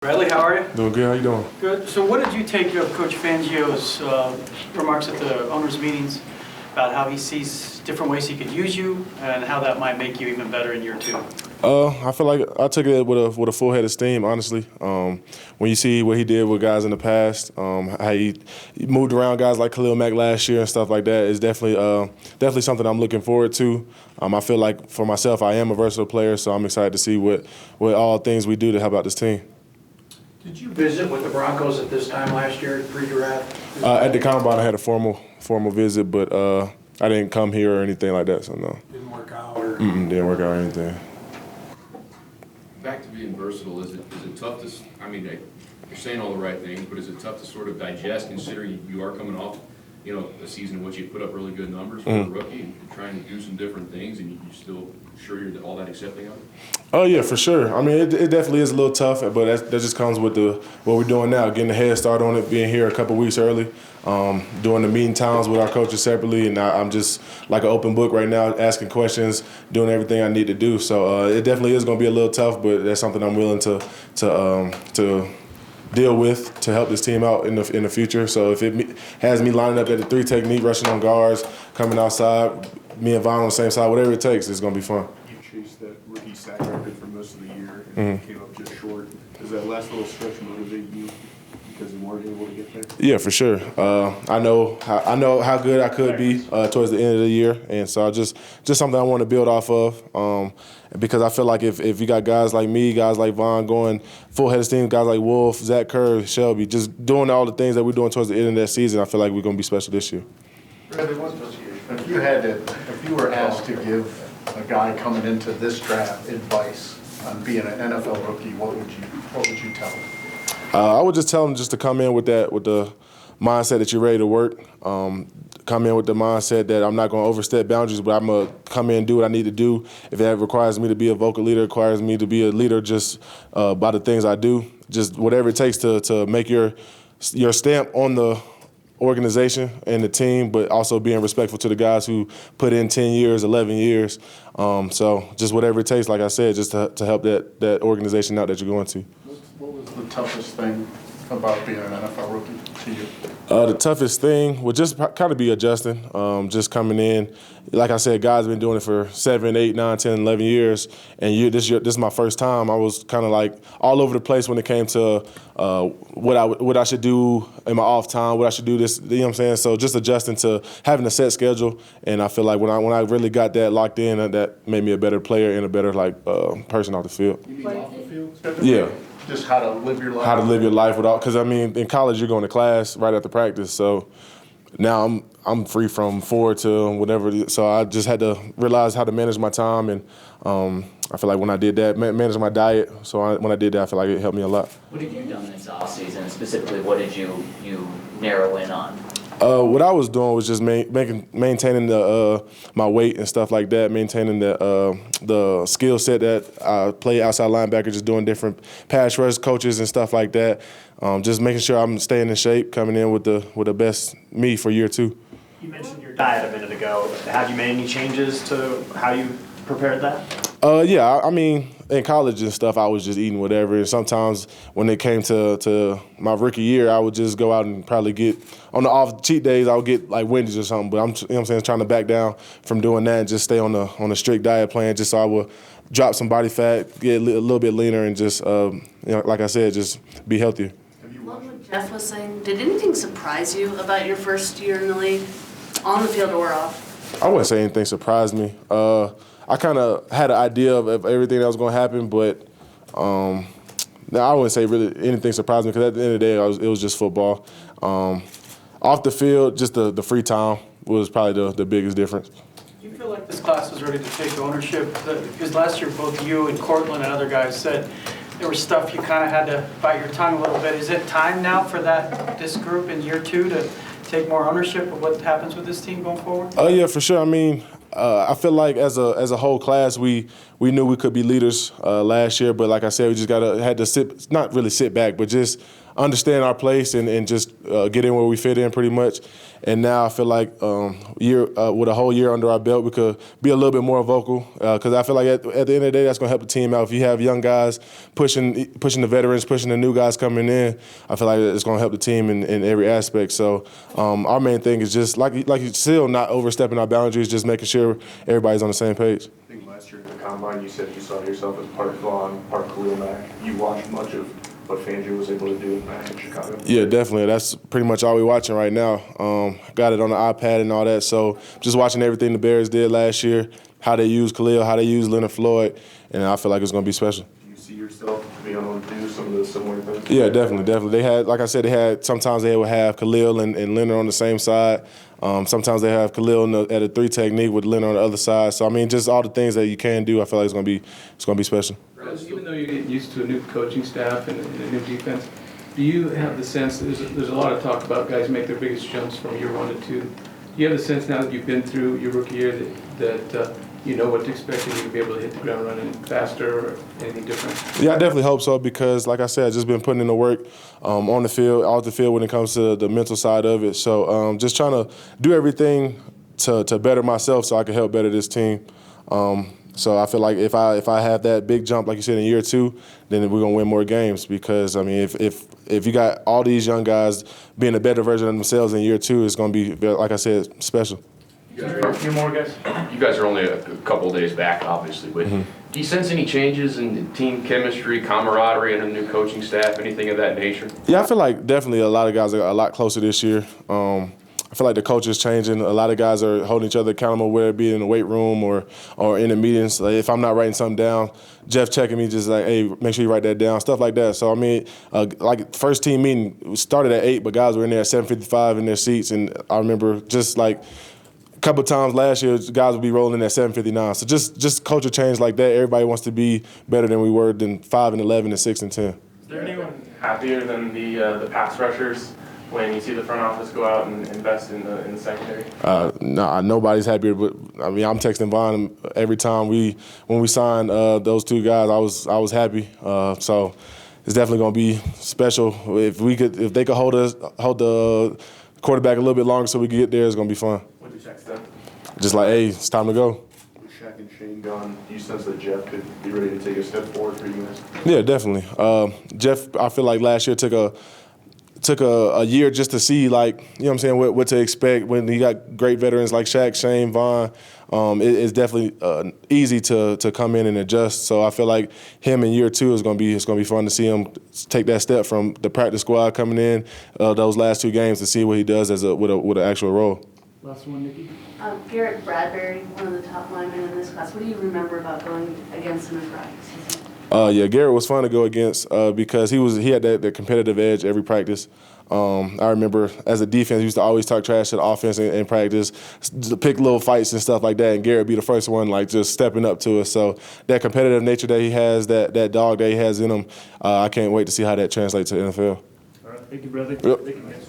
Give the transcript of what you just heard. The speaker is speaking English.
Bradley, how are you? Doing good. How you doing? Good. So what did you take of Coach Fangio's remarks at the owners' meetings about how he sees different ways he could use you and how that might make you even better in year two? I feel like I took it with a full head of steam, honestly. When you see what he did with guys in the past, how he moved around guys like Khalil Mack last year and stuff like that is definitely something I'm looking forward to. I feel like for myself, I am a versatile player, so I'm excited to see what all things we do to help out this team. Did you visit with the Broncos at this time last year, pre-draft? At the combine, I had a formal visit, but I didn't come here or anything like that, so no. Didn't work out? Or? Didn't work out or anything. Back to being versatile, is it tough to, I mean, you're saying all the right things, but is it tough to sort of digest considering you are coming off, a season in which you put up really good numbers for a rookie and you're trying to do some different things and you're still sure you're all that accepting of it? Oh, yeah, for sure. I mean, it definitely is a little tough, but that just comes with what we're doing now, getting a head start on it, being here a couple weeks early, doing the meeting times with our coaches separately, and I'm just like an open book right now, asking questions, doing everything I need to do. So it definitely is going to be a little tough, but that's something I'm willing to deal with to help this team out in the future. So if it has me lining up at the 3 technique, rushing on guards, coming outside, me and Vaughn on the same side, whatever it takes, it's going to be fun. You chased that rookie sack record for most of the year and came up just short. Does that last little stretch motivate you because you weren't able to get there? Yeah, for sure. I know how good I could be towards the end of the year, and so just something I want to build off of. Because I feel like if you got guys like me, guys like Vaughn going full head of steam, guys like Wolf, Zach Kerr, Shelby, just doing all the things that we're doing towards the end of that season, I feel like we're going to be special this year. Bradley, if you were asked to give a guy coming into this draft advice on being an NFL rookie, what would you tell him? I would just tell him just to come in with the mindset that you're ready to work. Come in with the mindset that I'm not going to overstep boundaries, but I'm going to come in and do what I need to do. If that requires me to be a vocal leader, requires me to be a leader just by the things I do, just whatever it takes to make your stamp on the organization and the team, but also being respectful to the guys who put in 10 years, 11 years. So just whatever it takes, like I said, just to help that organization out that you're going to. What was the toughest thing about being an NFL rookie to you? The toughest thing would just kind of be adjusting, just coming in. Like I said, guys have been doing it for 7, 8, 9, 10, 11 years, and this is my first time. I was kind of like all over the place when it came to what I should do in my off time, what I should do this, you know what I'm saying? So just adjusting to having a set schedule, and I feel like when I really got that locked in, that made me a better player and a better person off the field. You mean off the field? Yeah. Just how to live your life. How to live your life without, because I mean, in college you're going to class right after practice, so now I'm free from 4 to whatever. So I just had to realize how to manage my time, and I feel like when I did that, manage my diet. So when I did that, I feel like it helped me a lot. What have you done this offseason? Specifically, what did you narrow in on? What I was doing was just maintaining my weight and stuff like that, maintaining the skill set that I play outside linebacker, just doing different pass rush coaches and stuff like that. Just making sure I'm staying in shape, coming in with the best me for year 2. You mentioned your diet a minute ago. Have you made any changes to how you prepared that? Yeah, I mean, in college and stuff, I was just eating whatever. And sometimes when it came to my rookie year, I would just go out and probably get, on the off cheat days, I would get like Wendy's or something. But I'm, you know what I'm saying, trying to back down from doing that and just stay on a strict diet plan, just so I would drop some body fat, get a little bit leaner, and just, like I said, just be healthier. What Jeff was saying, did anything surprise you about your first year in the league, on the field or off? I wouldn't say anything surprised me. I kind of had an idea of everything that was going to happen, but I wouldn't say really anything surprised me because at the end of the day, it was just football. Off the field, just the free time was probably the biggest difference. Do you feel like this class is ready to take ownership? Because last year, both you and Cortland and other guys said there was stuff you kind of had to bite your tongue a little bit. Is it time now for this group in year 2 to take more ownership of what happens with this team going forward? Oh, yeah, for sure. I mean, I feel like as a whole class, we knew we could be leaders last year, but like I said, we just had to not really sit back, but just understand our place and just get in where we fit in pretty much. And now I feel like with a whole year under our belt, we could be a little bit more vocal because I feel like at the end of the day, that's going to help the team out. If you have young guys pushing the veterans, pushing the new guys coming in, I feel like it's going to help the team in every aspect. So our main thing is just, like you still not overstepping our boundaries, just making sure everybody's on the same page. I think last year at the Combine, you said you saw yourself as part Vaughn, part Khalil Mack. You watched much of what Fangio was able to do in Chicago? Yeah, definitely. That's pretty much all we're watching right now. Got it on the iPad and all that. So just watching everything the Bears did last year, how they used Khalil, how they used Leonard Floyd, and I feel like it's going to be special. Do you see yourself being able to do some of the similar things? Yeah, definitely. They had, like I said, sometimes they would have Khalil and Leonard on the same side. Sometimes they have Khalil at a 3 technique with Leonard on the other side. So, I mean, just all the things that you can do, I feel like it's going to be special. Even though you get used to a new coaching staff and a new defense, do you have the sense, there's a lot of talk about guys make their biggest jumps from year 1 to 2. Do you have the sense now that you've been through your rookie year that you know what to expect and you can be able to hit the ground running faster or anything different? Yeah, I definitely hope so because, like I said, I've just been putting in the work on the field, off the field when it comes to the mental side of it. So just trying to do everything to better myself so I can help better this team. So I feel like if I have that big jump, like you said, in year 2, then we're gonna win more games. Because I mean, if you got all these young guys being a better version of themselves in year 2, it's gonna be, like I said, special. A few more guys. You guys are only a couple of days back, obviously, but do you sense any changes in team chemistry, camaraderie, and a new coaching staff, anything of that nature? Yeah, I feel like definitely a lot of guys are a lot closer this year. I feel like the culture is changing. A lot of guys are holding each other accountable, whether it be in the weight room or in the meetings. Like if I'm not writing something down, Jeff checking me just like, hey, make sure you write that down, stuff like that. So, I mean, like first team meeting started at 8, but guys were in there at 7:55 in their seats. And I remember just like a couple of times last year, guys would be rolling at 7:59. So just culture change like that. Everybody wants to be better than we were than 5 and 11 and 6 and 10. Is there anyone happier than the pass rushers when you see the front office go out and invest in the secondary? No, nobody's happier. But I mean, I'm texting Vaughn every time when we signed those 2 guys. I was happy. So it's definitely going to be special. If they could hold the quarterback a little bit longer so we could get there, it's going to be fun. What did you text them? Just like, hey, it's time to go. With Shaq and Shane gone, do you sense that Jeff could be ready to take a step forward for you guys? Yeah, definitely. Jeff, I feel like last year took a year just to see, like, you know what I'm saying, what to expect when you got great veterans like Shaq, Shane, Vaughn. It's definitely easy to come in and adjust. So I feel like him in year 2 is going to be fun to see him take that step from the practice squad coming in those last 2 games to see what he does with an actual role. Last one, Nikki. Garrett Bradbury, one of the top linemen in this class. What do you remember about going against him in practice? Yeah, Garrett was fun to go against because he had that competitive edge every practice. I remember as a defense, we used to always talk trash to the offense in practice, to pick little fights and stuff like that, and Garrett be the first one like just stepping up to us. So that competitive nature that he has, that dog that he has in him, I can't wait to see how that translates to the NFL. All right, thank you, brother. Yep. Thank you, guys.